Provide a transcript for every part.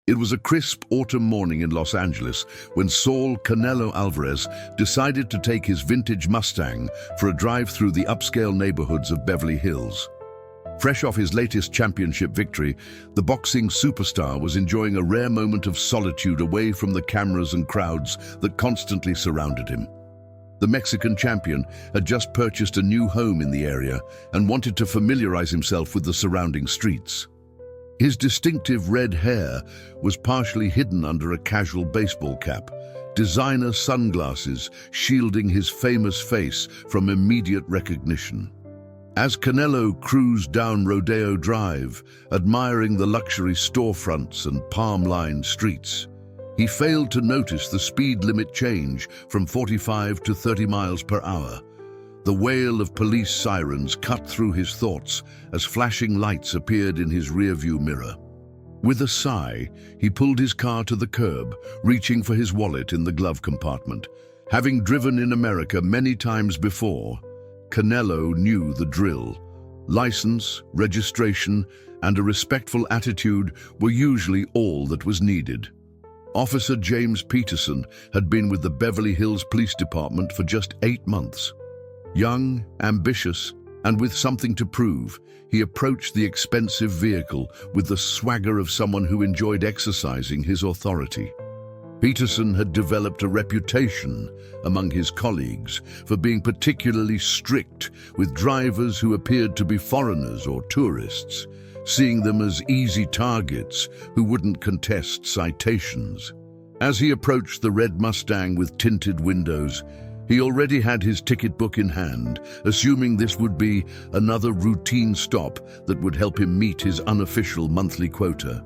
It was a crisp autumn morning in Los Angeles when Saul Canelo Alvarez decided to take his vintage Mustang for a drive through the upscale neighborhoods of Beverly Hills. Fresh off his latest championship victory, the boxing superstar was enjoying a rare moment of solitude away from the cameras and crowds that constantly surrounded him. The Mexican champion had just purchased a new home in the area and wanted to familiarize himself with the surrounding streets. His distinctive red hair was partially hidden under a casual baseball cap, designer sunglasses shielding his famous face from immediate recognition. As Canelo cruised down Rodeo Drive, admiring the luxury storefronts and palm-lined streets, he failed to notice the speed limit change from 45 to 30 miles per hour. The wail of police sirens cut through his thoughts as flashing lights appeared in his rearview mirror. With a sigh, he pulled his car to the curb, reaching for his wallet in the glove compartment. Having driven in America many times before, Canelo knew the drill. License, registration, and a respectful attitude were usually all that was needed. Officer James Peterson had been with the Beverly Hills Police Department for just 8 months. Young, ambitious, and with something to prove, he approached the expensive vehicle with the swagger of someone who enjoyed exercising his authority. Peterson had developed a reputation among his colleagues for being particularly strict with drivers who appeared to be foreigners or tourists, seeing them as easy targets who wouldn't contest citations. As he approached the red Mustang with tinted windows, he already had his ticket book in hand, assuming this would be another routine stop that would help him meet his unofficial monthly quota.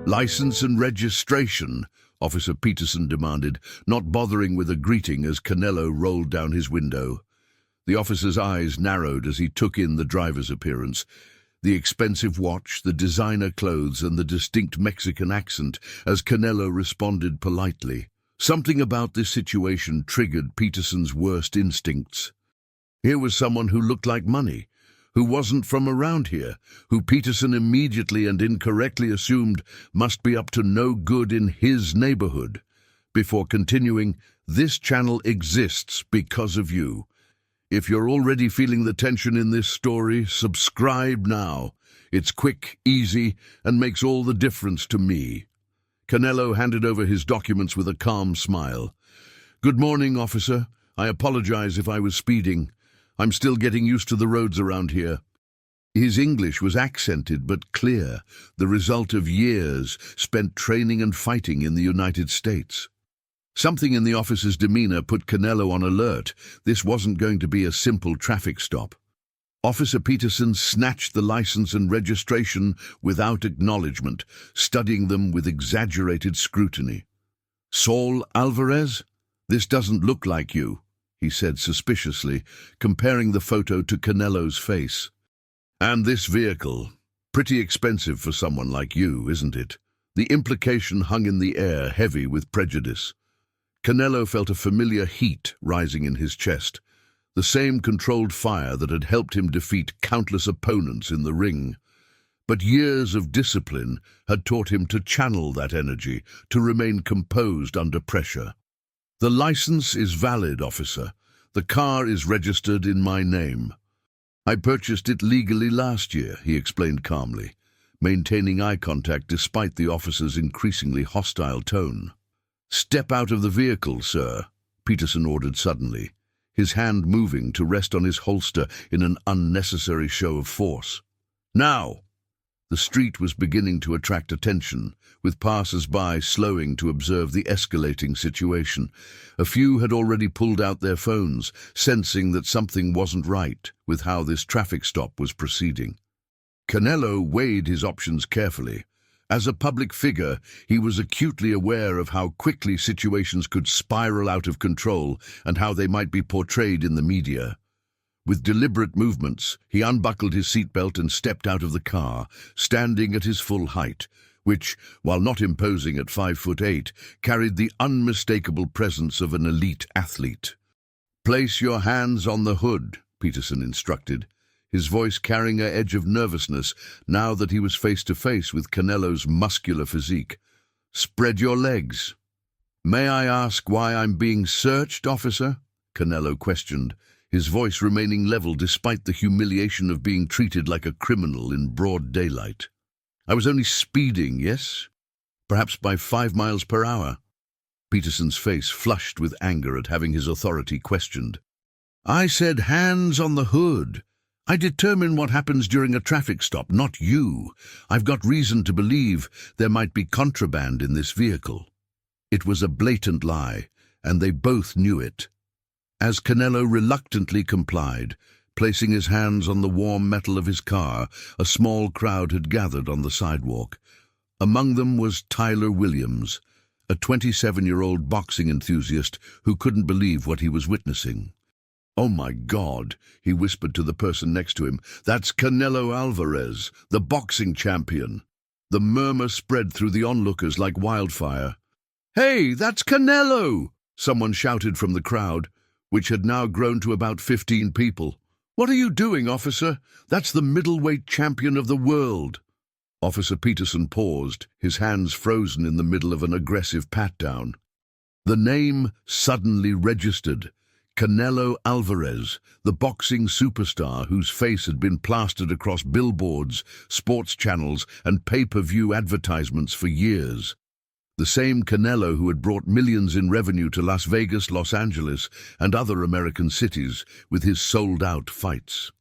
"License and registration," Officer Peterson demanded, not bothering with a greeting as Canelo rolled down his window. The officer's eyes narrowed as he took in the driver's appearance. The expensive watch, the designer clothes, and the distinct Mexican accent as Canelo responded politely. Something about this situation triggered Peterson's worst instincts. Here was someone who looked like money, who wasn't from around here, who Peterson immediately and incorrectly assumed must be up to no good in his neighborhood. Before continuing, "This channel exists because of you. If you're already feeling the tension in this story, subscribe now. It's quick, easy, and makes all the difference to me." Canelo handed over his documents with a calm smile. "Good morning, officer. I apologize if I was speeding. I'm still getting used to the roads around here." His English was accented but clear, the result of years spent training and fighting in the United States. Something in the officer's demeanor put Canelo on alert. This wasn't going to be a simple traffic stop. Officer Peterson snatched the license and registration without acknowledgement, studying them with exaggerated scrutiny. "Saul Alvarez? This doesn't look like you," he said suspiciously, comparing the photo to Canelo's face. "And this vehicle? Pretty expensive for someone like you, isn't it?" The implication hung in the air, heavy with prejudice. Canelo felt a familiar heat rising in his chest, the same controlled fire that had helped him defeat countless opponents in the ring. But years of discipline had taught him to channel that energy, to remain composed under pressure. "The license is valid, officer. The car is registered in my name. I purchased it legally last year," he explained calmly, maintaining eye contact despite the officer's increasingly hostile tone. "Step out of the vehicle, sir," Peterson ordered suddenly, his hand moving to rest on his holster in an unnecessary show of force. "Now!" The street was beginning to attract attention, with passers-by slowing to observe the escalating situation. A few had already pulled out their phones, sensing that something wasn't right with how this traffic stop was proceeding. Canelo weighed his options carefully. As a public figure, he was acutely aware of how quickly situations could spiral out of control and how they might be portrayed in the media. With deliberate movements, he unbuckled his seatbelt and stepped out of the car, standing at his full height, which, while not imposing at 5'8", carried the unmistakable presence of an elite athlete. "Place your hands on the hood," Peterson instructed, his voice carrying an edge of nervousness now that he was face to face with Canelo's muscular physique. Spread your legs." "May I ask why I'm being searched, officer?" Canelo questioned, his voice remaining level despite the humiliation of being treated like a criminal in broad daylight. "I was only speeding, yes? Perhaps by 5 miles per hour." Peterson's face flushed with anger at having his authority questioned. "I said hands on the hood. I determine what happens during a traffic stop, not you. I've got reason to believe there might be contraband in this vehicle." It was a blatant lie, and they both knew it. As Canelo reluctantly complied, placing his hands on the warm metal of his car, a small crowd had gathered on the sidewalk. Among them was Tyler Williams, a 27-year-old boxing enthusiast who couldn't believe what he was witnessing. "Oh my God," he whispered to the person next to him. "That's Canelo Alvarez, the boxing champion." The murmur spread through the onlookers like wildfire. "Hey, that's Canelo!" someone shouted from the crowd, which had now grown to about 15 people. "What are you doing, officer? That's the middleweight champion of the world." Officer Peterson paused, his hands frozen in the middle of an aggressive pat-down. The name suddenly registered. Canelo Alvarez, the boxing superstar whose face had been plastered across billboards, sports channels, and pay-per-view advertisements for years. The same Canelo who had brought millions in revenue to Las Vegas, Los Angeles, and other American cities with his sold-out fights.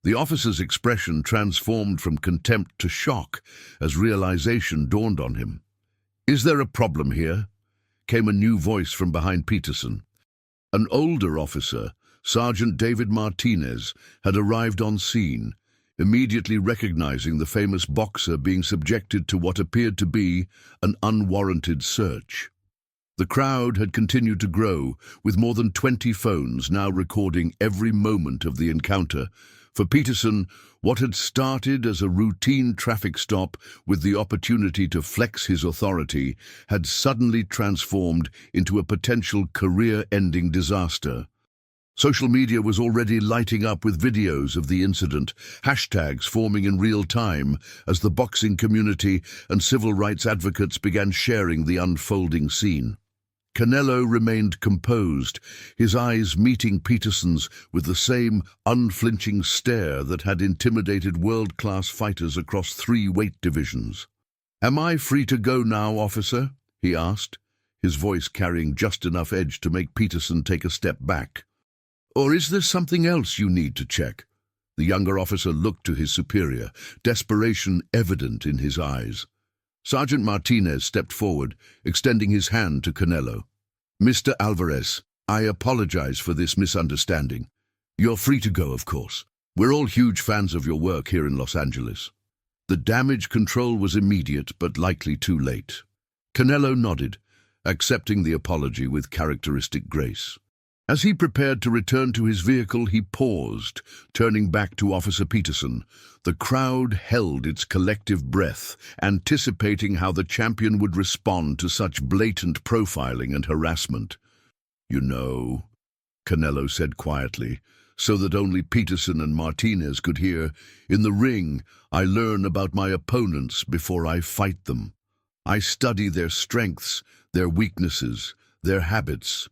The officer's expression transformed from contempt to shock as realization dawned on him. "Is there a problem here?" came a new voice from behind Peterson. An older officer, Sergeant David Martinez, had arrived on scene, immediately recognizing the famous boxer being subjected to what appeared to be an unwarranted search. The crowd had continued to grow, with more than 20 phones now recording every moment of the encounter. For Peterson, what had started as a routine traffic stop with the opportunity to flex his authority had suddenly transformed into a potential career-ending disaster. Social media was already lighting up with videos of the incident, hashtags forming in real time as the boxing community and civil rights advocates began sharing the unfolding scene. Canelo remained composed, his eyes meeting Peterson's with the same unflinching stare that had intimidated world-class fighters across 3 weight divisions. "Am I free to go now, officer?" he asked, his voice carrying just enough edge to make Peterson take a step back. "Or is there something else you need to check?" The younger officer looked to his superior, desperation evident in his eyes. Sergeant Martinez stepped forward, extending his hand to Canelo. "Mr. Alvarez, I apologize for this misunderstanding. You're free to go, of course. We're all huge fans of your work here in Los Angeles." The damage control was immediate, but likely too late. Canelo nodded, accepting the apology with characteristic grace. As he prepared to return to his vehicle, he paused, turning back to Officer Peterson. The crowd held its collective breath, anticipating how the champion would respond to such blatant profiling and harassment. "You know," Canelo said quietly, so that only Peterson and Martinez could hear, "in the ring, I learn about my opponents before I fight them. I study their strengths, their weaknesses, their habits.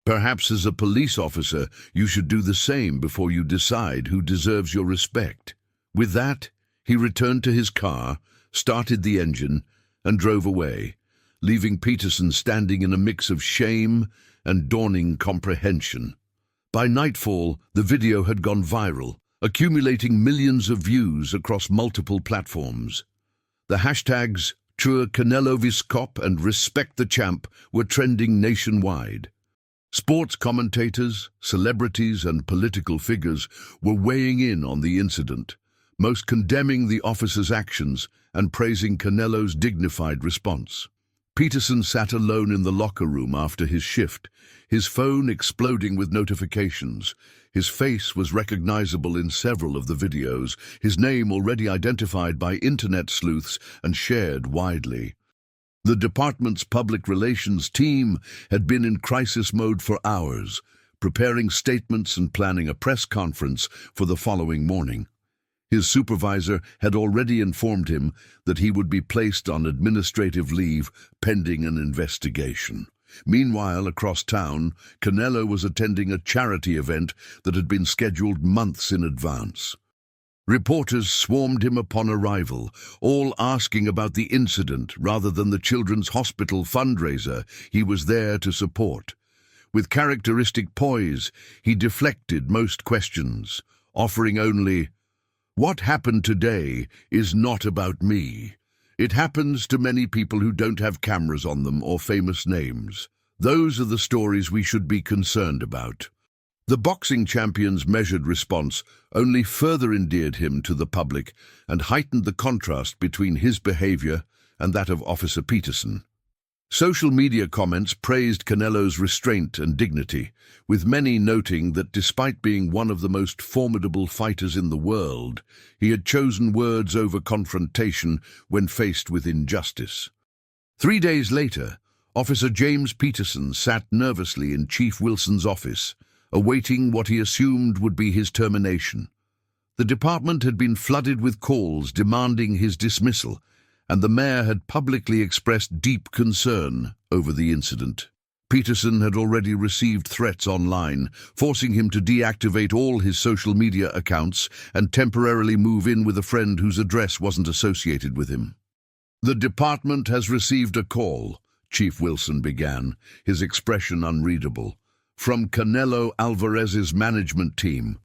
Perhaps as a police officer, you should do the same before you decide who deserves your respect." With that, he returned to his car, started the engine, and drove away, leaving Peterson standing in a mix of shame and dawning comprehension. By nightfall, the video had gone viral, accumulating millions of views across multiple platforms. The hashtags True Canelo Viscop and Respect the Champ were trending nationwide. Sports commentators, celebrities, and political figures were weighing in on the incident, most condemning the officer's actions and praising Canelo's dignified response. Peterson sat alone in the locker room after his shift, his phone exploding with notifications. His face was recognizable in several of the videos, his name already identified by internet sleuths and shared widely. The department's public relations team had been in crisis mode for hours, preparing statements and planning a press conference for the following morning. His supervisor had already informed him that he would be placed on administrative leave pending an investigation. Meanwhile, across town, Canelo was attending a charity event that had been scheduled months in advance. Reporters swarmed him upon arrival, all asking about the incident rather than the children's hospital fundraiser he was there to support. With characteristic poise, he deflected most questions, offering only, "What happened today is not about me. It happens to many people who don't have cameras on them or famous names. Those are the stories we should be concerned about." The boxing champion's measured response only further endeared him to the public and heightened the contrast between his behavior and that of Officer Peterson. Social media comments praised Canelo's restraint and dignity, with many noting that despite being one of the most formidable fighters in the world, he had chosen words over confrontation when faced with injustice. 3 days later, Officer James Peterson sat nervously in Chief Wilson's office, awaiting what he assumed would be his termination. The department had been flooded with calls demanding his dismissal, and the mayor had publicly expressed deep concern over the incident. Peterson had already received threats online, forcing him to deactivate all his social media accounts and temporarily move in with a friend whose address wasn't associated with him. "The department has received a call," Chief Wilson began, his expression unreadable, "from Canelo Alvarez's management team."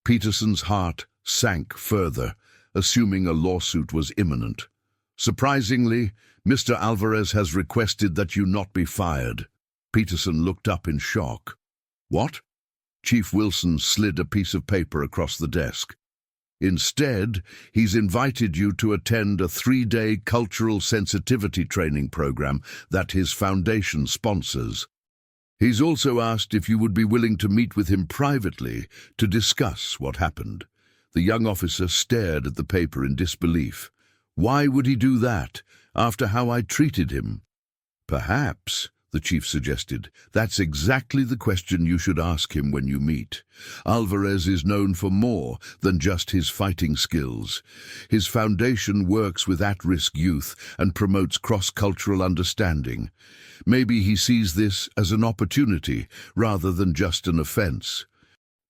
Peterson's heart sank further, assuming a lawsuit was imminent. "Surprisingly, Mr. Alvarez has requested that you not be fired." Peterson looked up in shock. "What?" Chief Wilson slid a piece of paper across the desk. "Instead, he's invited you to attend a 3-day cultural sensitivity training program that his foundation sponsors. He's also asked if you would be willing to meet with him privately to discuss what happened." The young officer stared at the paper in disbelief. "Why would he do that, after how I treated him?" "Perhaps," the chief suggested, "that's exactly the question you should ask him when you meet. Alvarez is known for more than just his fighting skills. His foundation works with at-risk youth and promotes cross-cultural understanding. Maybe he sees this as an opportunity rather than just an offense."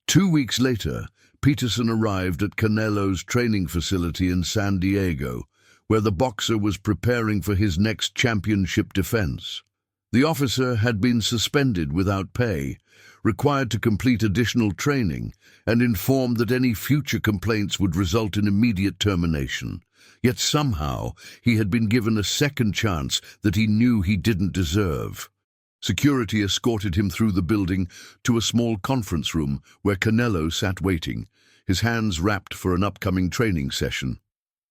2 weeks later, Peterson arrived at Canelo's training facility in San Diego, where the boxer was preparing for his next championship defense. The officer had been suspended without pay, required to complete additional training, and informed that any future complaints would result in immediate termination. Yet somehow he had been given a second chance that he knew he didn't deserve. Security escorted him through the building to a small conference room where Canelo sat waiting, his hands wrapped for an upcoming training session.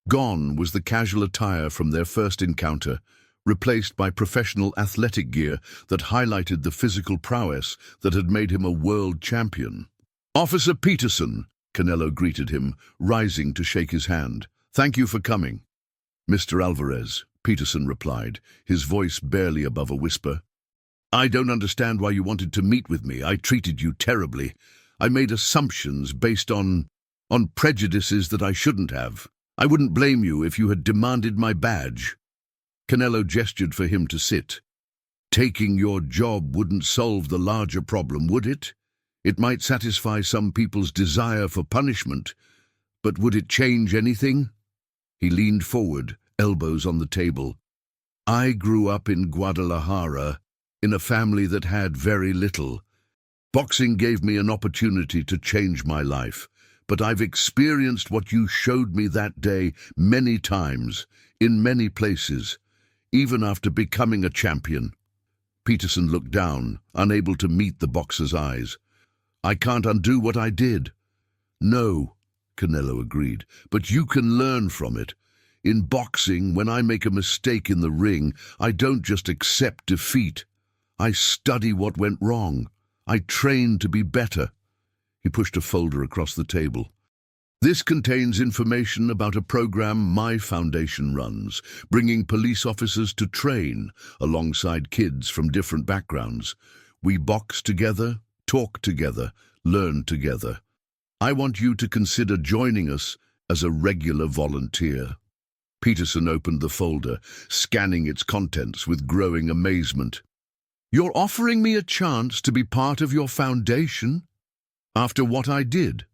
Gone was the casual attire from their first encounter, replaced by professional athletic gear that highlighted the physical prowess that had made him a world champion. "Officer Peterson," Canelo greeted him, rising to shake his hand. "Thank you for coming." "Mr. Alvarez," Peterson replied, his voice barely above a whisper. "I don't understand why you wanted to meet with me. I treated you terribly. I made assumptions based on prejudices that I shouldn't have. I wouldn't blame you if you had demanded my badge." Canelo gestured for him to sit. "Taking your job wouldn't solve the larger problem, would it? It might satisfy some people's desire for punishment, but would it change anything?" He leaned forward, elbows on the table. "I grew up in Guadalajara, in a family that had very little. Boxing gave me an opportunity to change my life, but I've experienced what you showed me that day many times, in many places, even after becoming a champion." Peterson looked down, unable to meet the boxer's eyes. "I can't undo what I did." "No," Canelo agreed, "but you can learn from it. In boxing, when I make a mistake in the ring, I don't just accept defeat. I study what went wrong. I train to be better." He pushed a folder across the table. "This contains information about a program my foundation runs, bringing police officers to train alongside kids from different backgrounds. We box together, talk together, learn together. I want you to consider joining us as a regular volunteer. Peterson opened the folder, scanning its contents with growing amazement. "You're offering me a chance to be part of your foundation? After what I did?"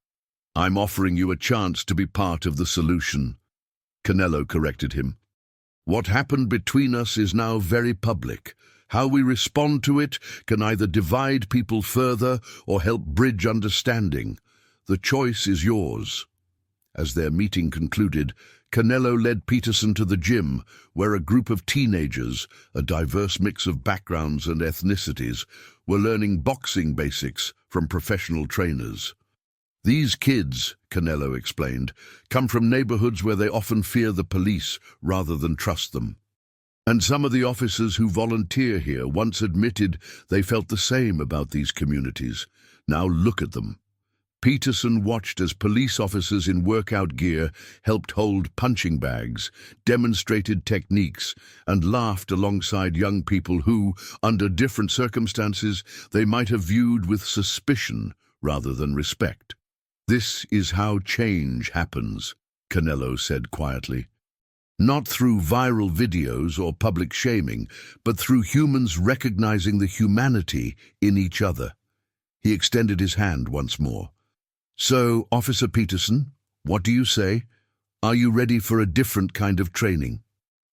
"I'm offering you a chance to be part of the solution," Canelo corrected him. "What happened between us is now very public. How we respond to it can either divide people further or help bridge understanding. The choice is yours." As their meeting concluded, Canelo led Peterson to the gym, where a group of teenagers, a diverse mix of backgrounds and ethnicities, were learning boxing basics from professional trainers. "These kids," Canelo explained, "come from neighborhoods where they often fear the police rather than trust them. And some of the officers who volunteer here once admitted they felt the same about these communities. Now look at them." Peterson watched as police officers in workout gear helped hold punching bags, demonstrated techniques, and laughed alongside young people who, under different circumstances, they might have viewed with suspicion rather than respect. "This is how change happens," Canelo said quietly. "Not through viral videos or public shaming, but through humans recognizing the humanity in each other." He extended his hand once more. "So, Officer Peterson, what do you say? Are you ready for a different kind of training?"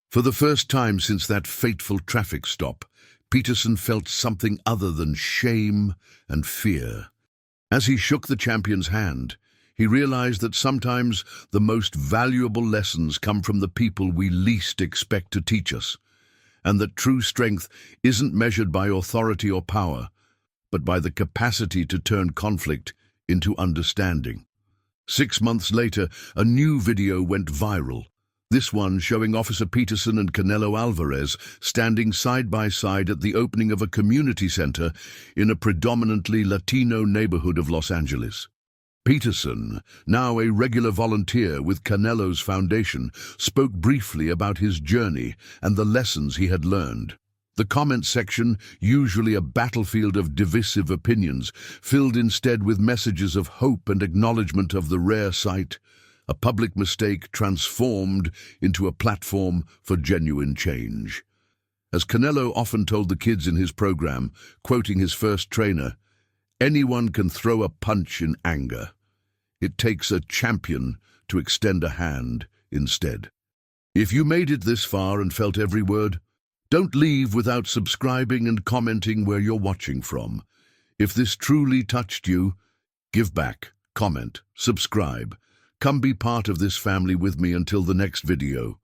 For the first time since that fateful traffic stop, Peterson felt something other than shame and fear. As he shook the champion's hand, he realized that sometimes the most valuable lessons come from the people we least expect to teach us, and that true strength isn't measured by authority or power, but by the capacity to turn conflict into understanding. 6 months later, a new video went viral. This one showing Officer Peterson and Canelo Alvarez standing side by side at the opening of a community center in a predominantly Latino neighborhood of Los Angeles. Peterson, now a regular volunteer with Canelo's foundation, spoke briefly about his journey and the lessons he had learned. The comment section, usually a battlefield of divisive opinions, filled instead with messages of hope and acknowledgement of the rare sight, a public mistake transformed into a platform for genuine change. As Canelo often told the kids in his program, quoting his first trainer, "Anyone can throw a punch in anger. It takes a champion to extend a hand instead." If you made it this far and felt every word, don't leave without subscribing and commenting where you're watching from. If this truly touched you, give back, comment, subscribe. Come be part of this family with me until the next video.